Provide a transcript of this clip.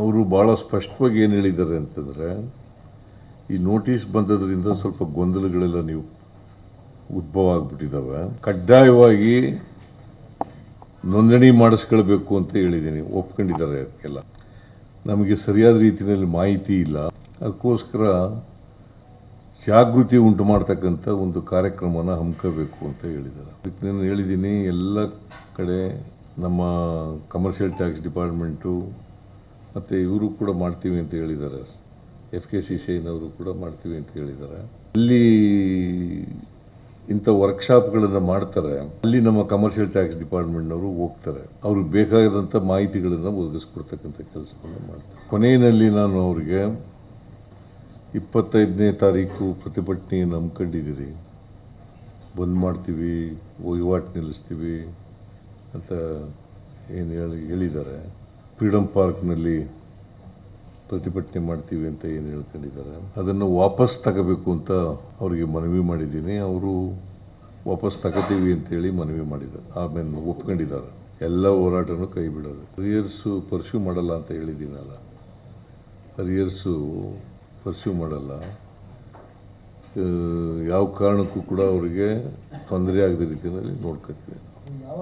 ಅವರು ಭಾಳ ಸ್ಪಷ್ಟವಾಗಿ ಏನು ಹೇಳಿದ್ದಾರೆ ಅಂತಂದರೆ, ಈ ನೋಟಿಸ್ ಬಂದದ್ರಿಂದ ಸ್ವಲ್ಪ ಗೊಂದಲಗಳೆಲ್ಲ ನೀವು ಉದ್ಭವ ಆಗಿಬಿಟ್ಟಿದ್ದಾವೆ. ಕಡ್ಡಾಯವಾಗಿ ನೋಂದಣಿ ಮಾಡಿಸ್ಕೊಳ್ಬೇಕು ಅಂತ ಹೇಳಿದ್ದೀನಿ, ಒಪ್ಕೊಂಡಿದ್ದಾರೆ. ಅದಕ್ಕೆಲ್ಲ ನಮಗೆ ಸರಿಯಾದ ರೀತಿಯಲ್ಲಿ ಮಾಹಿತಿ ಇಲ್ಲ, ಅದಕ್ಕೋಸ್ಕರ ಜಾಗೃತಿ ಉಂಟು ಮಾಡ್ತಕ್ಕಂಥ ಒಂದು ಕಾರ್ಯಕ್ರಮನ ಹಮ್ಮಿಕೋಬೇಕು ಅಂತ ಹೇಳಿದ್ದಾರೆ. ಅದಕ್ಕೆ ನಾನು ಹೇಳಿದ್ದೀನಿ, ಎಲ್ಲ ಕಡೆ ನಮ್ಮ ಕಮರ್ಷಿಯಲ್ ಟ್ಯಾಕ್ಸ್ ಡಿಪಾರ್ಟ್ಮೆಂಟು ಮತ್ತು ಇವರು ಕೂಡ ಮಾಡ್ತೀವಿ ಅಂತ ಹೇಳಿದ್ದಾರೆ, FKCCIನವರು ಕೂಡ ಮಾಡ್ತೀವಿ ಅಂತ ಹೇಳಿದ್ದಾರೆ. ಅಲ್ಲಿ ಇಂಥ ವರ್ಕ್ಶಾಪ್ಗಳನ್ನು ಮಾಡ್ತಾರೆ, ಅಲ್ಲಿ ನಮ್ಮ ಕಮರ್ಷಿಯಲ್ ಟ್ಯಾಕ್ಸ್ ಡಿಪಾರ್ಟ್ಮೆಂಟ್ನವರು ಹೋಗ್ತಾರೆ, ಅವ್ರಿಗೆ ಬೇಕಾದಂಥ ಮಾಹಿತಿಗಳನ್ನು ಒದಗಿಸ್ಕೊಡ್ತಕ್ಕಂಥ ಕೆಲಸವನ್ನು ಮಾಡ್ತಾರೆ. ಕೊನೆಯಲ್ಲಿ ನಾನು ಅವರಿಗೆ 25ನೇ ತಾರೀಕು ಪ್ರತಿಭಟನೆಯನ್ನು ಹಮ್ಮಿಕೊಂಡಿದ್ದೀರಿ, ಬಂದ್ ಮಾಡ್ತೀವಿ, ವಹಿವಾಟು ನಿಲ್ಲಿಸ್ತೀವಿ ಅಂತ ಏನು ಹೇಳಿದ್ದಾರೆ. ಫ್ರೀಡಮ್ ಪಾರ್ಕ್ನಲ್ಲಿ ಪ್ರತಿಭಟನೆ ಮಾಡ್ತೀವಿ ಅಂತ ಏನು ಹೇಳ್ಕೊಂಡಿದ್ದಾರೆ, ಅದನ್ನು ವಾಪಸ್ ತಗೋಬೇಕು ಅಂತ ಅವರಿಗೆ ಮನವಿ ಮಾಡಿದ್ದೀನಿ. ಅವರು ವಾಪಸ್ ತಗೋತೀವಿ ಅಂತೇಳಿ ಮನವಿ ಮಾಡಿದ್ದಾರೆ, ಆಮೇಲೆ ಒಪ್ಕೊಂಡಿದ್ದಾರೆ. ಎಲ್ಲ ಹೋರಾಟನೂ ಕೈ ಬಿಡೋದು. ಅರಿಯರ್ಸು ಪರ್ಸ್ಯೂ ಮಾಡಲ್ಲ ಅಂತ ಹೇಳಿದ್ದೀನಲ್ಲ, ಅರಿಯರ್ಸು ಪರ್ಸ್ಯೂ ಮಾಡಲ್ಲ. ಯಾವ ಕಾರಣಕ್ಕೂ ಕೂಡ ಅವರಿಗೆ ತೊಂದರೆ ಆಗದ ರೀತಿಯಲ್ಲಿ ನೋಡ್ಕೊತೀವಿ.